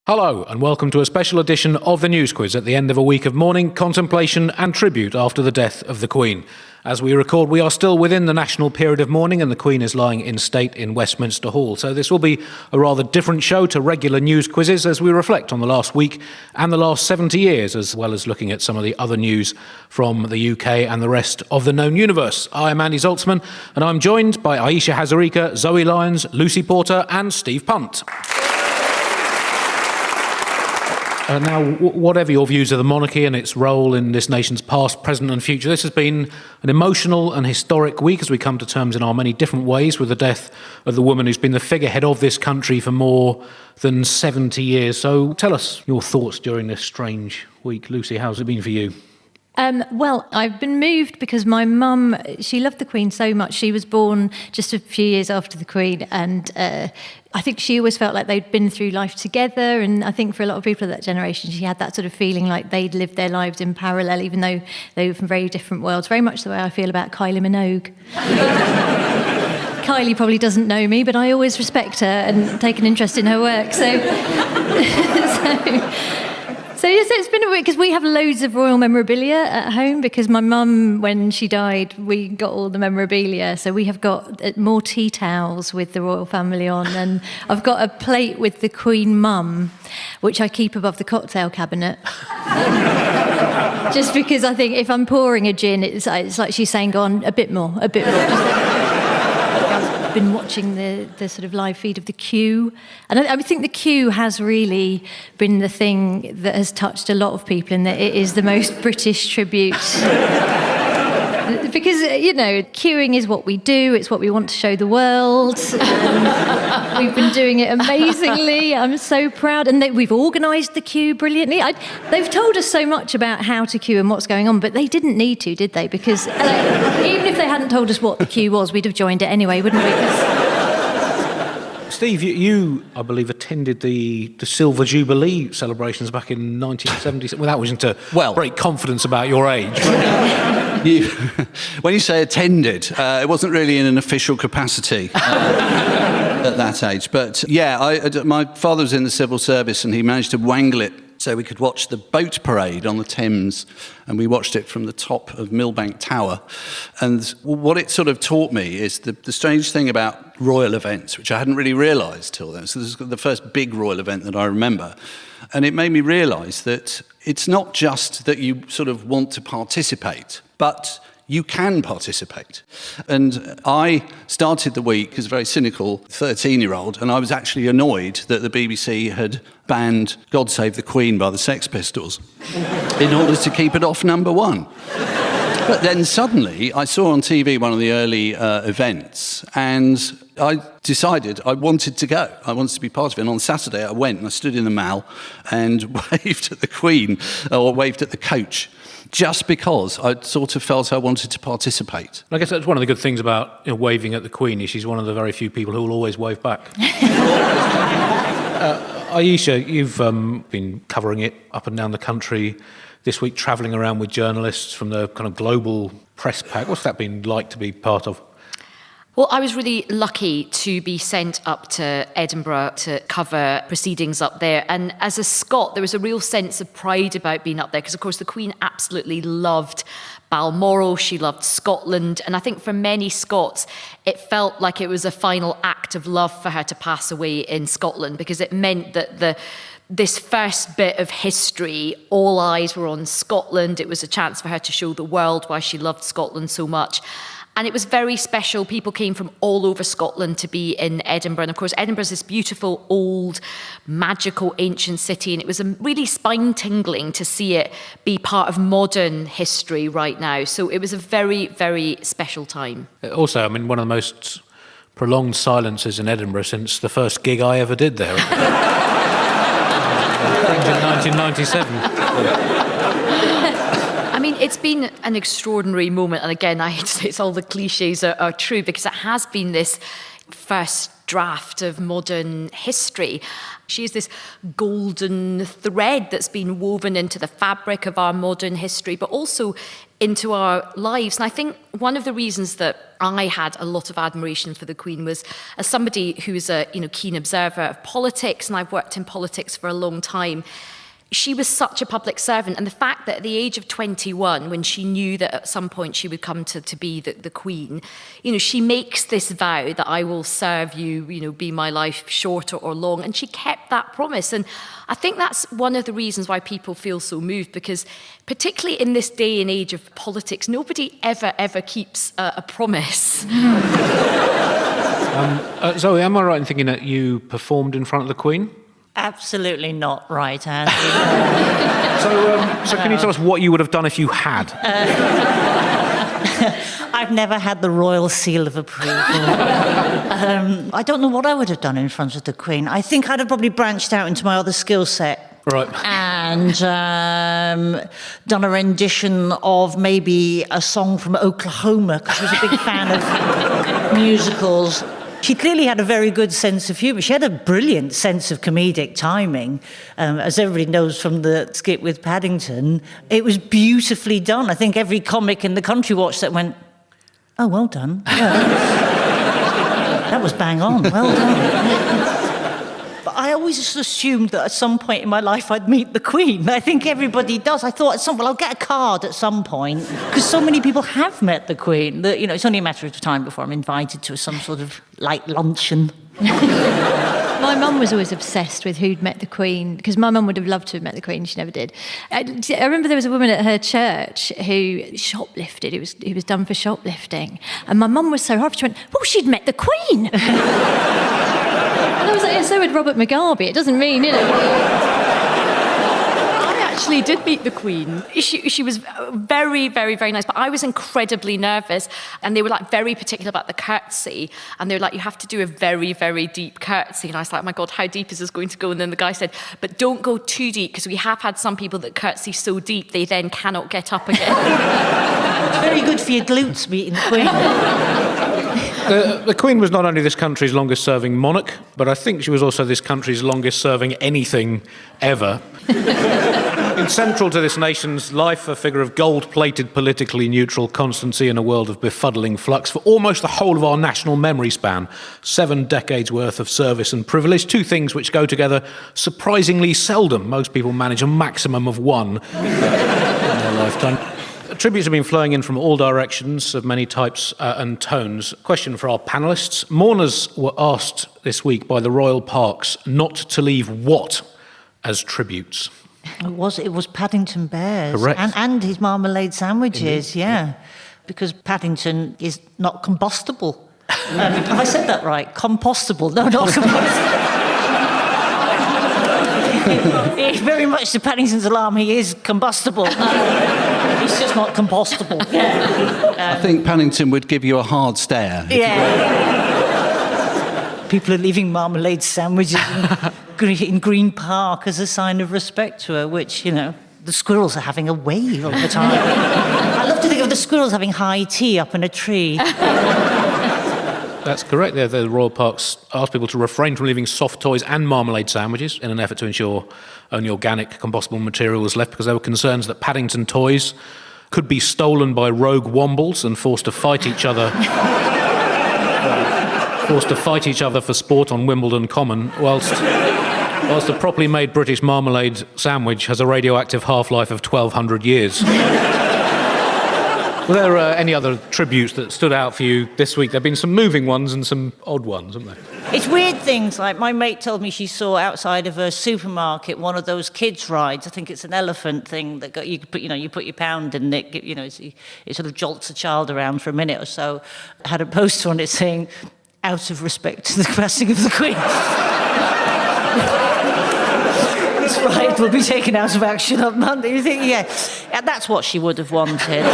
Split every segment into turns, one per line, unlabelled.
Hello and welcome to a special edition of the News Quiz at the end of a week of mourning, contemplation and tribute after the death of the Queen. As we record, we are still within the national period of mourning and the Queen is lying in state in Westminster Hall. So this will be a rather different show to regular news quizzes as we reflect on the last week and the last 70 years, as well as looking at some of the other news from the UK and the rest of the known universe. I am Andy Zaltzman and I'm joined by Ayesha Hazarika, Zoe Lyons, Lucy Porter and Steve Punt. Now, whatever your views of the monarchy and its role in this nation's past, present and future, this has been an emotional and historic week as we come to terms in our many different ways with the death of the woman who's been the figurehead of this country for more than 70 years. So tell us your thoughts during this strange week. Lucy, how's it been for you?
Well, I've been moved because my mum, she loved the Queen so much. She was born just a few years after the Queen and I think she always felt like they'd been through life together, and I think for a lot of people of that generation she had that sort of feeling like they'd lived their lives in parallel even though they were from very different worlds, very much the way I feel about Kylie Minogue. Kylie probably doesn't know me, but I always respect her and take an interest in her work, So yes, it's been a week because we have loads of royal memorabilia at home because my mum, when she died, we got all the memorabilia. So we have got more tea towels with the royal family on, and I've got a plate with the Queen Mum, which I keep above the cocktail cabinet. Just because I think if I'm pouring a gin, it's like she's saying, go on, a bit more. I've been watching the sort of live feed of the Q, and I think the Q has really been the thing that has touched a lot of people in that it is the most British tribute. Because, you know, queuing is what we do, it's what we want to show the world. We've been doing it amazingly, I'm so proud. And we've organised the queue brilliantly. They've told us so much about how to queue and what's going on, but they didn't need to, did they? Because even if they hadn't told us what the queue was, we'd have joined it anyway, wouldn't we?
Steve, you, I believe, attended the Silver Jubilee celebrations back in 1970, without wishing to break confidence about your age.
When you say attended, it wasn't really in an official capacity at that age. But yeah, my father was in the civil service and he managed to wangle it so we could watch the boat parade on the Thames, and we watched it from the top of Millbank Tower. And what it sort of taught me is the strange thing about royal events, which I hadn't really realised till then. So this is the first big royal event that I remember. And it made me realise that it's not just that you sort of want to participate, but you can participate. And I started the week as a very cynical 13-year-old, and I was actually annoyed that the BBC had banned God Save the Queen by the Sex Pistols in order to keep it off number one. But then suddenly I saw on TV one of the early events, and I decided I wanted to go. I wanted to be part of it. And on Saturday I went and I stood in the Mall and waved at the Queen, or waved at the coach, just because I sort of felt I wanted to participate.
I guess that's one of the good things about waving at the Queen, is she's one of the very few people who will always wave back. Ayesha, you've been covering it up and down the country this week, travelling around with journalists from the kind of global press pack. What's that been like to be part of?
Well, I was really lucky to be sent up to Edinburgh to cover proceedings up there. And as a Scot, there was a real sense of pride about being up there because, of course, the Queen absolutely loved Balmoral. She loved Scotland. And I think for many Scots, it felt like it was a final act of love for her to pass away in Scotland, because it meant that this first bit of history, all eyes were on Scotland. It was a chance for her to show the world why she loved Scotland so much. And it was very special. People came from all over Scotland to be in Edinburgh. And of course, Edinburgh's this beautiful, old, magical, ancient city. And it was really spine-tingling to see it be part of modern history right now. So it was a very, very special time.
Also, I mean, one of the most prolonged silences in Edinburgh since the first gig I ever did there. In 1997.
I mean, it's been an extraordinary moment. And again, I hate to say it's all the cliches are true, because it has been this first draft of modern history. She is this golden thread that's been woven into the fabric of our modern history, but also into our lives. And I think one of the reasons that I had a lot of admiration for the Queen was, as somebody who's a keen observer of politics, and I've worked in politics for a long time, she was such a public servant. And the fact that at the age of 21, when she knew that at some point she would come to be the Queen, she makes this vow that I will serve you, be my life short or long. And she kept that promise. And I think that's one of the reasons why people feel so moved, because particularly in this day and age of politics, nobody ever keeps a promise.
Zoe, am I right in thinking that you performed in front of the Queen?
Absolutely not right, Andy.
So can you tell us what you would have done if you had?
I've never had the royal seal of approval. I don't know what I would have done in front of the Queen. I think I'd have probably branched out into my other skill set.
Right.
And done a rendition of maybe a song from Oklahoma, because I was a big fan of musicals. She clearly had a very good sense of humour. She had a brilliant sense of comedic timing. As everybody knows from the skit with Paddington, it was beautifully done. I think every comic in the country watched that and went, oh, well done. Yeah. That was bang on, well done. But I always just assumed that at some point in my life I'd meet the Queen. I think everybody does. I thought, well, I'll get a card at some point, because so many people have met the Queen that, it's only a matter of time before I'm invited to some sort of light luncheon.
My mum was always obsessed with who'd met the Queen, because my mum would have loved to have met the Queen. She never did. I remember there was a woman at her church who shoplifted. He was done for shoplifting. And my mum was so horrified. She went, well, she'd met the Queen. And I was like, yeah, so would Robert Mugabe. It doesn't mean,
I actually did meet the Queen. She was very, very, very nice, but I was incredibly nervous, and they were very particular about the curtsy, and they were like, you have to do a very, very deep curtsy. And I was like, oh my God, how deep is this going to go? And then the guy said, but don't go too deep, because we have had some people that curtsy so deep they then cannot get up again.
It's very good for your glutes meeting the Queen.
The Queen was not only this country's longest-serving monarch, but I think she was also this country's longest-serving anything ever. Central to this nation's life, a figure of gold-plated, politically neutral constancy in a world of befuddling flux for almost the whole of our national memory span. 7 decades worth of service and privilege, two things which go together surprisingly seldom. Most people manage a maximum of one in their lifetime. Tributes have been flowing in from all directions of many types and tones. Question for our panellists. Mourners were asked this week by the Royal Parks not to leave what as tributes?
It was Paddington Bears.
Correct.
And his marmalade sandwiches,
Indeed.
yeah. Because Paddington is not combustible. Have I said that right? Compostable. No, not combustible. Very much to Paddington's alarm, he is combustible. He's just not compostable.
I think Paddington would give you a hard stare.
Yeah. People are leaving marmalade sandwiches in Green Park as a sign of respect to her, which, the squirrels are having a wave all the time. I love to think of the squirrels having high tea up in a tree.
That's correct. The Royal Parks asked people to refrain from leaving soft toys and marmalade sandwiches in an effort to ensure only organic, compostable material was left, because there were concerns that Paddington toys could be stolen by rogue wombles and forced to fight each other. For sport on Wimbledon Common, whilst a properly made British marmalade sandwich has a radioactive half-life of 1,200 years. Were there any other tributes that stood out for you this week? There have been some moving ones and some odd ones, haven't there?
It's weird things, like my mate told me she saw outside of a supermarket one of those kids' rides. I think it's an elephant thing that you put your pound in it, it sort of jolts a child around for a minute or so. It had a poster on it saying, out of respect to the passing of the Queen. This ride will be taken out of action on Monday. You think, yeah, that's what she would have wanted.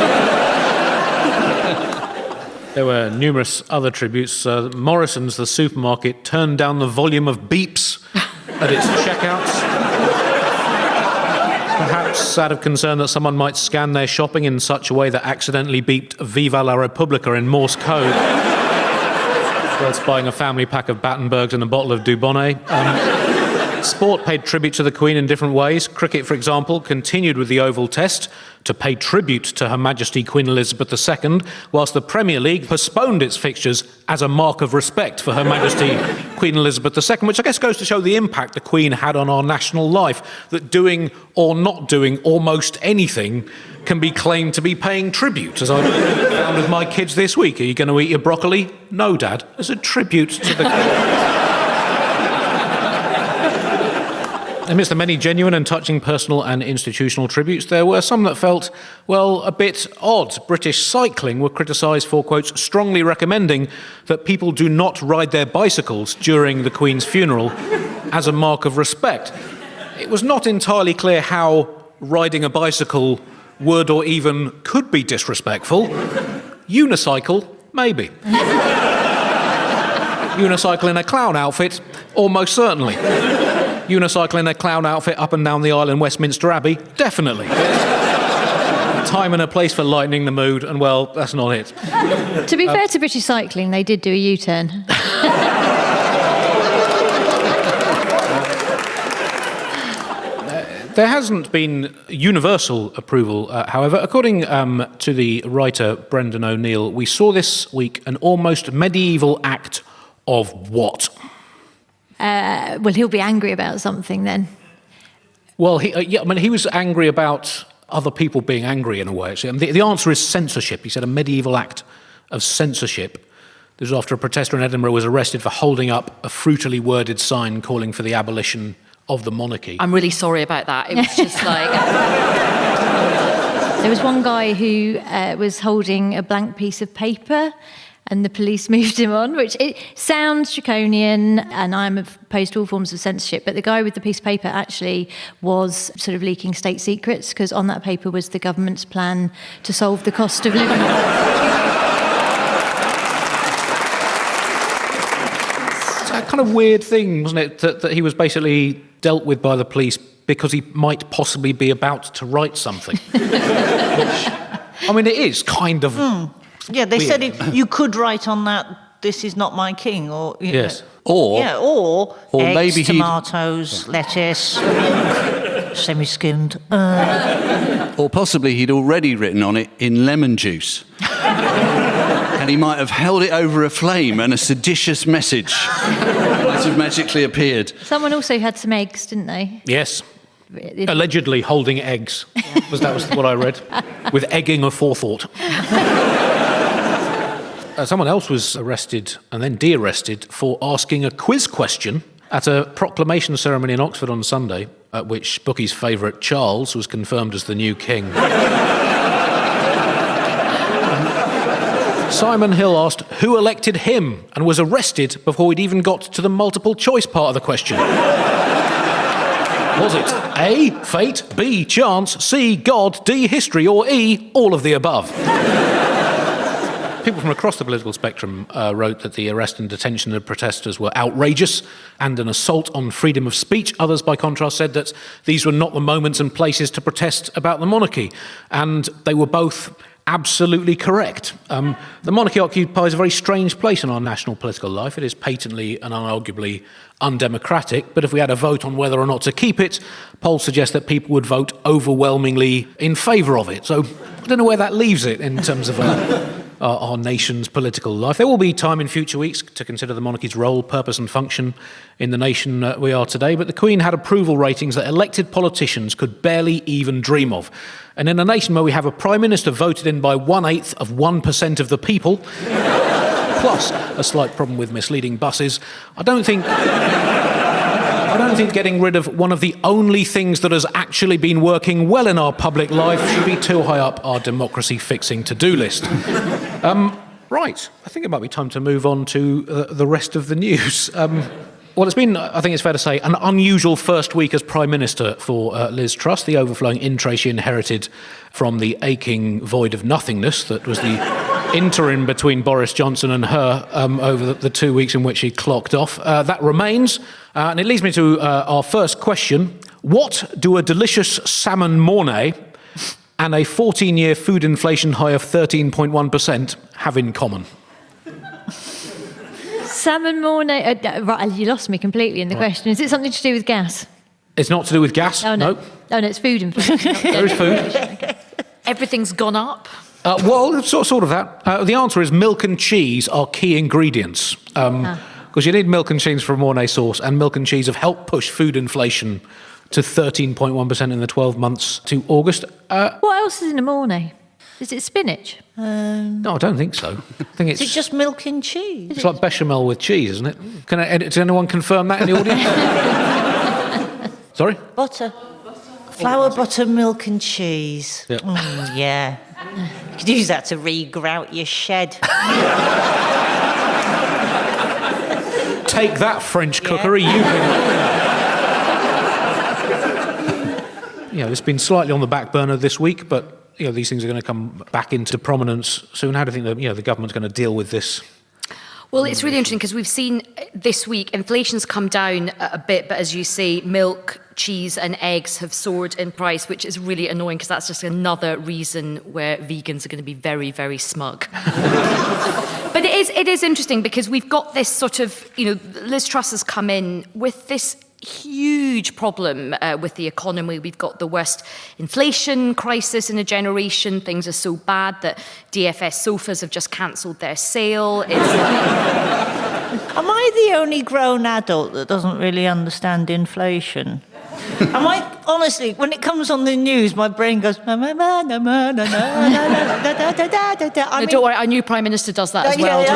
There were numerous other tributes. Morrison's, the supermarket, turned down the volume of beeps at its checkouts. Perhaps out of concern that someone might scan their shopping in such a way that accidentally beeped Viva la Repubblica in Morse code. whilst buying a family pack of Battenbergs and a bottle of Dubonnet. Sport paid tribute to the Queen in different ways. Cricket, for example, continued with the Oval Test to pay tribute to Her Majesty Queen Elizabeth II, whilst the Premier League postponed its fixtures as a mark of respect for Her Majesty Queen Elizabeth II, which I guess goes to show the impact the Queen had on our national life, that doing or not doing almost anything can be claimed to be paying tribute, as I found with my kids this week. Are you going to eat your broccoli? No, Dad. As a tribute to the... Amidst the many genuine and touching personal and institutional tributes, there were some that felt, well, a bit odd. British Cycling were criticised for, quotes, strongly recommending that people do not ride their bicycles during the Queen's funeral as a mark of respect. It was not entirely clear how riding a bicycle would or even could be disrespectful. Unicycle, maybe. Unicycle in a clown outfit, almost certainly. Unicycle in a clown outfit up and down the aisle in Westminster Abbey, definitely. Time and a place for lightening the mood, and well, that's not it.
To be fair to British Cycling, they did do a U-turn.
There hasn't been universal approval, however. According to the writer Brendan O'Neill, we saw this week an almost medieval act of what?
Well, he'll be angry about something then.
Well, he was angry about other people being angry in a way. So, the answer is censorship. He said a medieval act of censorship. This was after a protester in Edinburgh was arrested for holding up a fruitily worded sign calling for the abolition of the monarchy.
I'm really sorry about that. It was just like...
There was one guy who was holding a blank piece of paper, and the police moved him on, which it sounds draconian, and I'm opposed to all forms of censorship, but the guy with the piece of paper actually was sort of leaking state secrets, because on that paper was the government's plan to solve the cost of living.
It's a kind of weird thing, wasn't it, that he was basically dealt with by the police because he might possibly be about to write something. Which, I mean, it is kind of...
Yeah, they
weird.
said you could write on that, "This is not my king," or...
Yes.
Or eggs,
maybe
tomatoes, lettuce, semi-skimmed.
Or possibly he'd already written on it in lemon juice. And he might have held it over a flame and a seditious message might have magically appeared.
Someone also had some eggs, didn't they?
Yes. Allegedly holding eggs. That was what I read. With egging aforethought. Someone else was arrested and then de-arrested for asking a quiz question at a proclamation ceremony in Oxford on Sunday, at which bookies' favourite Charles was confirmed as the new king. Simon Hill asked who elected him and was arrested before he'd even got to the multiple choice part of the question. Was it A, fate, B, chance, C, God, D, history, or E, all of the above? People from across the political spectrum wrote that the arrest and detention of protesters were outrageous and an assault on freedom of speech. Others, by contrast, said that these were not the moments and places to protest about the monarchy. And they were both absolutely correct. The monarchy occupies a very strange place in our national political life. It is patently and unarguably undemocratic, but if we had a vote on whether or not to keep it, polls suggest that people would vote overwhelmingly in favour of it. So I don't know where that leaves it in terms of our nation's political life. There will be time in future weeks to consider the monarchy's role, purpose and function in the nation we are today, but the Queen had approval ratings that elected politicians could barely even dream of. And in a nation where we have a Prime Minister voted in by 1/8 of 1% of the people, plus a slight problem with misleading buses, I don't think getting rid of one of the only things that has actually been working well in our public life should be too high up our democracy-fixing to-do list. Right, I think it might be time to move on to the rest of the news. Well, it's been, I think it's fair to say, an unusual first week as Prime Minister for Liz Truss. The overflowing in tray she inherited from the aching void of nothingness that was the interim between Boris Johnson and her over the 2 weeks in which he clocked off. That remains, and it leads me to our first question. What do a delicious salmon mornay and a 14-year food inflation high of 13.1% have in common?
salmon mornay. Right, you lost me completely in the question. Is it something to do with gas?
It's not to do with gas?
Oh, no. Oh, no, it's food inflation.
There is food.
Everything's gone up.
Well, sort of that. The answer is milk and cheese are key ingredients. Because you need milk and cheese for a Mornay sauce, and milk and cheese have helped push food inflation to 13.1% in the 12 months to August.
What else is in a mornay? Is it spinach?
No, I don't think so. I think
Is it just milk and cheese?
it's like bechamel with cheese, isn't it? Does anyone confirm that in the audience? Sorry?
Butter. Flour, butter, milk and cheese.
Yeah.
Yeah. You could use that to regrout your shed.
Take that, French cookery. You can... It's been slightly on the back burner this week, but these things are going to come back into prominence soon. How do you think the government's going to deal with this?
Well, it's really interesting because we've seen this week inflation's come down a bit, but as you say, milk, cheese and eggs have soared in price, which is really annoying because that's just another reason where vegans are going to be very, very smug. But it is interesting because we've got this sort of, Liz Truss has come in with this huge problem with the economy. We've got the worst inflation crisis in a generation. Things are so bad that DFS sofas have just cancelled their sale.
Am I the only grown adult that doesn't really understand inflation? Honestly, when it comes on the news, my brain goes... Don't
worry, our new Prime Minister does that as well.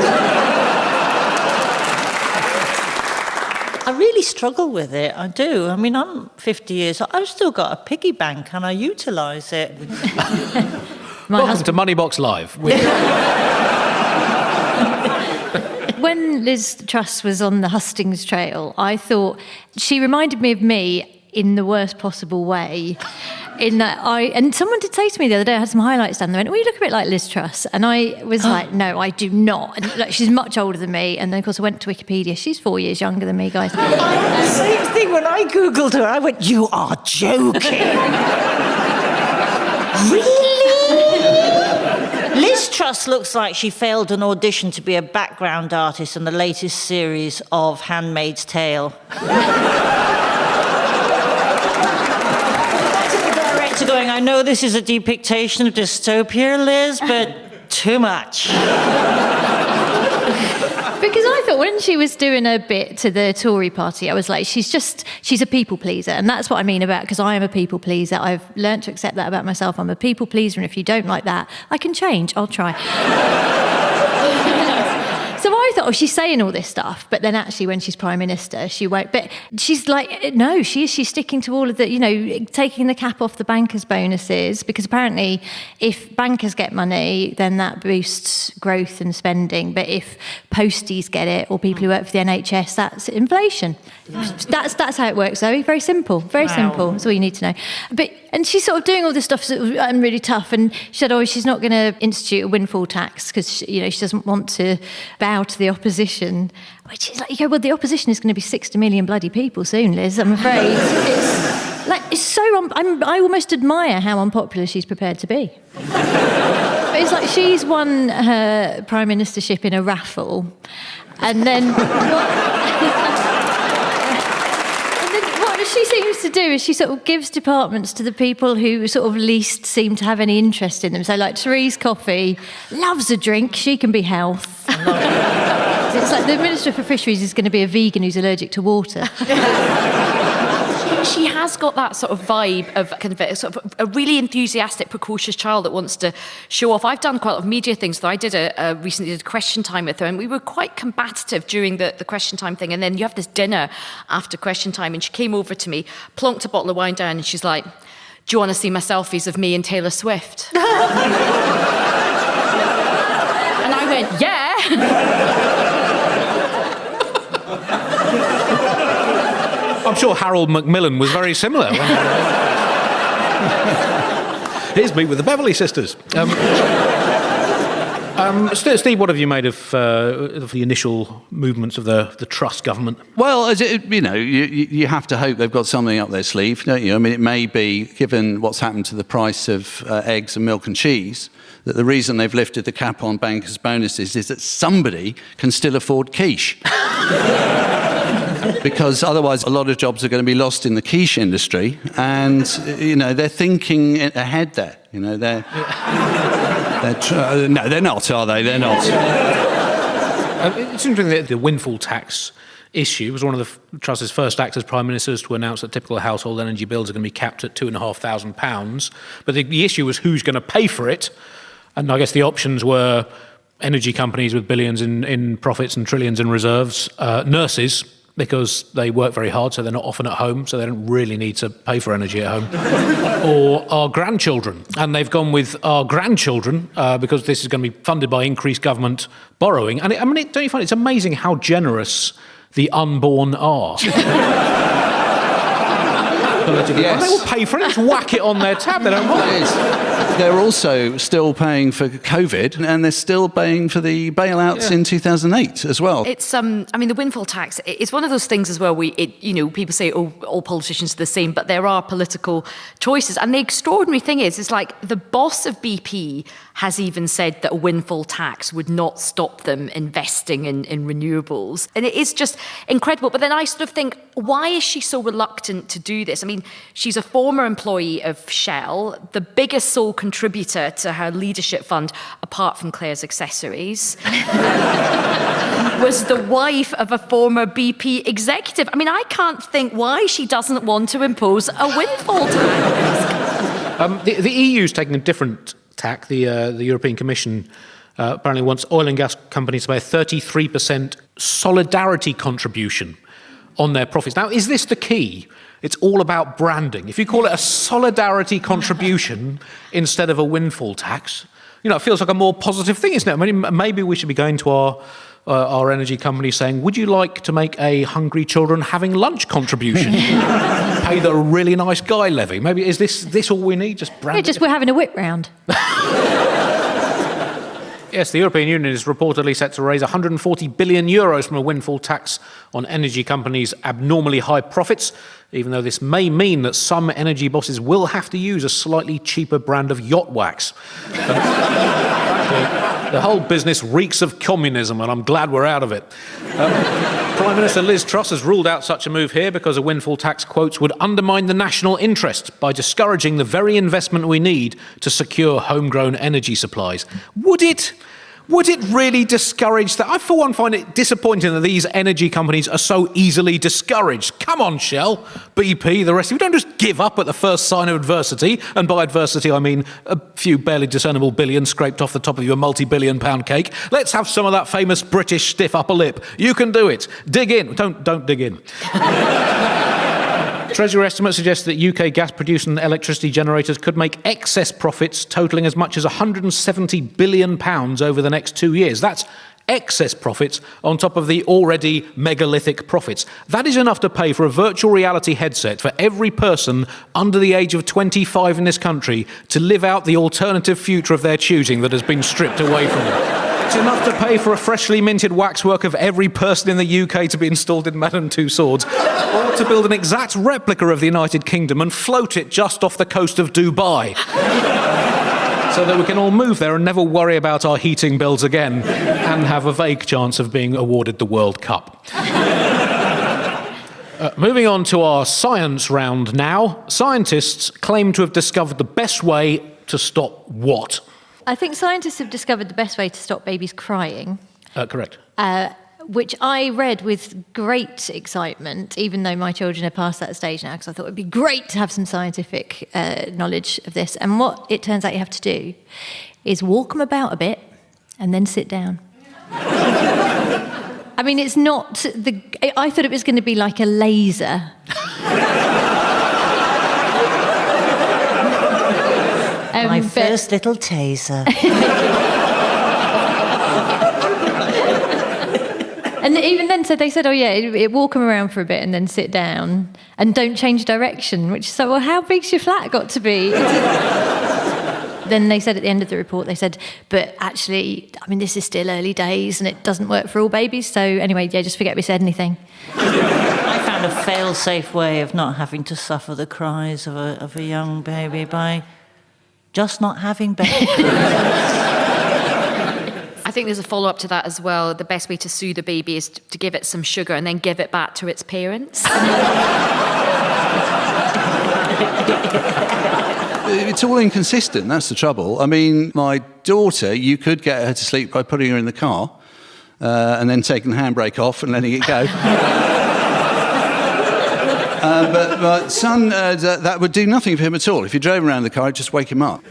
I really struggle with it, I do. I'm 50 years old. I've still got a piggy bank and I utilise it.
Welcome to Moneybox Live.
When Liz Truss was on the hustings trail, I thought she reminded me of me in the worst possible way. In that and someone did say to me the other day, I had some highlights done, they went, well, you look a bit like Liz Truss. And I was like, no, I do not. And she's much older than me. And then, of course, I went to Wikipedia. She's 4 years younger than me, guys.
Same thing when I Googled her. I went, you are joking. Really? Liz Truss looks like she failed an audition to be a background artist in the latest series of Handmaid's Tale. Going, I know this is a depiction of dystopia, Liz, but too much.
Because I thought when she was doing a bit to the Tory party, I was like, she's a people pleaser. And that's what I mean about, because I am a people pleaser. I've learned to accept that about myself. I'm a people pleaser. And if you don't like that, I can change. I'll try. So I thought, she's saying all this stuff, but then actually when she's Prime Minister, she won't. But she's like, no, she's sticking to all of the, taking the cap off the bankers' bonuses, because apparently if bankers get money, then that boosts growth and spending. But if posties get it, or people who work for the NHS, that's inflation. That's how it works, Zoe. Very simple. Very simple. That's all you need to know. And she's sort of doing all this stuff and really tough. And she said, she's not going to institute a windfall tax because, she doesn't want to bow to the opposition. Which is like, you go, well, the opposition is going to be 60 million bloody people soon, Liz, I'm afraid. It's so... I almost admire how unpopular she's prepared to be. But it's like she's won her Prime Ministership in a raffle. And then... What she seems to do is she sort of gives departments to the people who sort of least seem to have any interest in them. So like Therese Coffey loves a drink, she can be health. It's like the Minister for Fisheries is going to be a vegan who's allergic to water.
She has got that sort of vibe of kind of a really enthusiastic, precocious child that wants to show off. I've done quite a lot of media things, though. I recently did a question time with her, and we were quite combative during the question time thing. And then you have this dinner after question time, and she came over to me, plonked a bottle of wine down, and she's like, "Do you want to see my selfies of me and Taylor Swift?" And I went, "Yeah."
I'm sure Harold Macmillan was very similar. Here's me with the Beverley Sisters. Steve, what have you made of the initial movements of the Truss government?
Well, you have to hope they've got something up their sleeve, don't you? I mean, it may be, given what's happened to the price of eggs and milk and cheese, that the reason they've lifted the cap on bankers' bonuses is that somebody can still afford quiche. Because otherwise a lot of jobs are going to be lost in the quiche industry, and they're thinking ahead there. No, they're not, are they? They're not.
It's interesting that the windfall tax issue was one of the Truss's first acts as Prime Minister to announce that typical household energy bills are going to be capped at £2,500. But the issue was who's going to pay for it. And I guess the options were energy companies with billions in profits and trillions in reserves, nurses, because they work very hard, so they're not often at home, so they don't really need to pay for energy at home, or our grandchildren. And they've gone with our grandchildren because this is going to be funded by increased government borrowing. And don't you find it's amazing how generous the unborn are?
Yes.
They will pay for it, just whack it on their tab, they don't want it.
They're also still paying for COVID, and they're still paying for the bailouts in 2008 as well.
It's the windfall tax, it's one of those things as well, people say, oh, all politicians are the same, but there are political choices. And the extraordinary thing is like the boss of BP has even said that a windfall tax would not stop them investing in renewables. And it is just incredible. But then I sort of think, why is she so reluctant to do this? I mean, she's a former employee of Shell, the biggest sole contributor to her leadership fund, apart from Claire's accessories, was the wife of a former BP executive. I mean, I can't think why she doesn't want to impose a windfall tax.
The EU's taking a different tack. The European Commission apparently wants oil and gas companies to pay a 33% solidarity contribution on their profits. Now, is this the key? It's all about branding. If you call it a solidarity contribution instead of a windfall tax, it feels like a more positive thing, isn't it? I mean, maybe we should be going to our energy company saying, would you like to make a hungry children having lunch contribution? Pay the really nice guy levy. Maybe is this all we need? Just brand
We're having a whip round.
Yes, the European Union is reportedly set to raise €140 billion from a windfall tax on energy companies' abnormally high profits, even though this may mean that some energy bosses will have to use a slightly cheaper brand of yacht wax. The whole business reeks of communism, and I'm glad we're out of it. Prime Minister Liz Truss has ruled out such a move here because a windfall tax, quotes, would undermine the national interest by discouraging the very investment we need to secure homegrown energy supplies. Would it really discourage that? I, for one, find it disappointing that these energy companies are so easily discouraged. Come on, Shell, BP, the rest of you. Don't just give up at the first sign of adversity. And by adversity, I mean a few barely discernible billions scraped off the top of your multi-billion-pound cake. Let's have some of that famous British stiff upper lip. You can do it. Dig in. Don't dig in. Treasury estimates suggest that UK gas-producing electricity generators could make excess profits totalling as much as £170 billion over the next 2 years. That's excess profits on top of the already megalithic profits. That is enough to pay for a virtual reality headset for every person under the age of 25 in this country to live out the alternative future of their choosing that has been stripped away from them. It's enough to pay for a freshly minted waxwork of every person in the UK to be installed in Madame Tussauds, or to build an exact replica of the United Kingdom and float it just off the coast of Dubai, so that we can all move there and never worry about our heating bills again and have a vague chance of being awarded the World Cup. Moving on to our science round now. Scientists claim to have discovered the best way to stop what?
I think scientists have discovered the best way to stop babies crying.
Correct.
Which I read with great excitement, even though my children are past that stage now, because I thought it would be great to have some scientific knowledge of this. And what it turns out you have to do is walk them about a bit and then sit down. I mean, it's not I thought it was going to be like a laser.
My first little taser.
And even then, so they said, walk them around for a bit and then sit down and don't change direction, which is so, well, how big's your flat got to be? Then they said at the end of the report, they said, but actually, I mean, this is still early days and it doesn't work for all babies. So anyway, just forget we said anything.
I found a fail-safe way of not having to suffer the cries of a young baby by just not having baby.
think there's a follow-up to that as well. The best way to soothe a baby is to give it some sugar and then give it back to its parents.
It's all inconsistent, that's the trouble. I mean, my daughter, you could get her to sleep by putting her in the car and then taking the handbrake off and letting it go. But my son, that would do nothing for him at all. If you drove around the car, it'd just wake him up.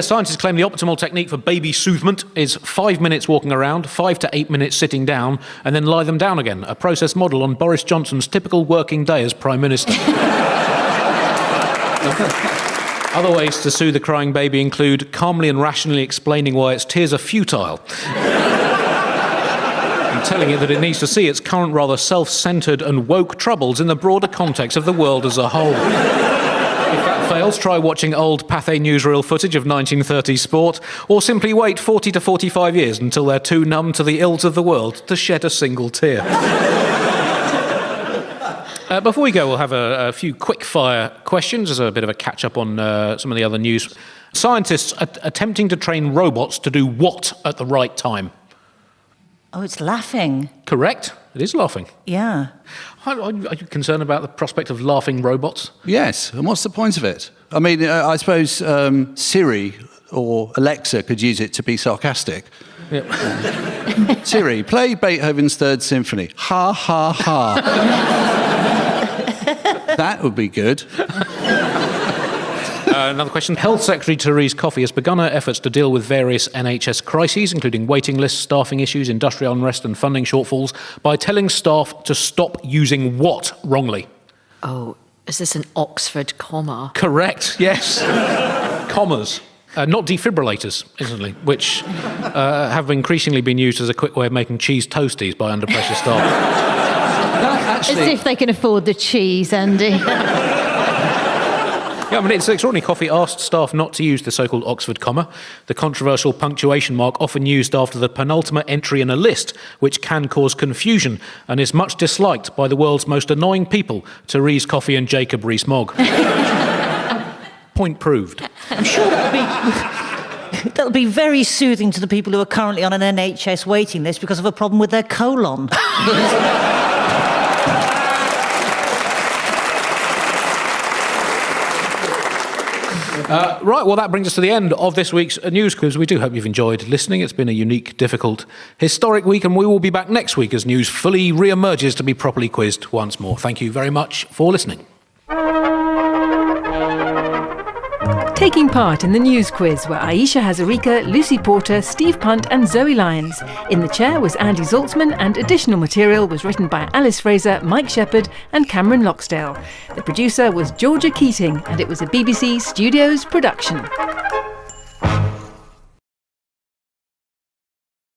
Scientists claim the optimal technique for baby soothment is 5 minutes walking around, 5 to 8 minutes sitting down, and then lie them down again, a process modelled on Boris Johnson's typical working day as Prime Minister. Other ways to soothe a crying baby include calmly and rationally explaining why its tears are futile. And telling it that it needs to see its current rather self-centred and woke troubles in the broader context of the world as a whole. If that fails, try watching old Pathé newsreel footage of 1930s sport, or simply wait 40 to 45 years until they're too numb to the ills of the world to shed a single tear. Before we go, we'll have a few quick-fire questions as a bit of a catch-up on some of the other news. Scientists are attempting to train robots to do what at the right time?
Oh, it's laughing.
Correct. It is laughing.
Yeah.
Are you concerned about the prospect of laughing robots?
Yes, and what's the point of it? I mean, I suppose Siri or Alexa could use it to be sarcastic.
Yep.
Siri, play Beethoven's Third Symphony. Ha, ha, ha. That would be good.
Another question. Health Secretary Therese Coffey has begun her efforts to deal with various NHS crises, including waiting lists, staffing issues, industrial unrest and funding shortfalls, by telling staff to stop using what wrongly?
Oh, is this an Oxford comma?
Correct, yes. Commas. Not defibrillators, instantly, which have increasingly been used as a quick way of making cheese toasties by under-pressure staff.
As if they can afford the cheese, Andy.
Yeah, I mean, it's extraordinary. Coffey asked staff not to use the so-called Oxford comma, the controversial punctuation mark often used after the penultimate entry in a list, which can cause confusion and is much disliked by the world's most annoying people, Therese Coffey and Jacob Rees-Mogg. Point proved.
I'm sure that'll be very soothing to the people who are currently on an NHS waiting list because of a problem with their colon.
Right, well, that brings us to the end of this week's news quiz. We do hope you've enjoyed listening. It's been a unique, difficult, historic week, and we will be back next week as news fully re-emerges to be properly quizzed once more. Thank you very much for listening.
Taking part in the news quiz were Ayesha Hazarika, Lucy Porter, Steve Punt and Zoe Lyons. In the chair was Andy Zaltzman, and additional material was written by Alice Fraser, Mike Shepherd and Cameron Loxdale. The producer was Georgia Keating, and it was a BBC Studios production.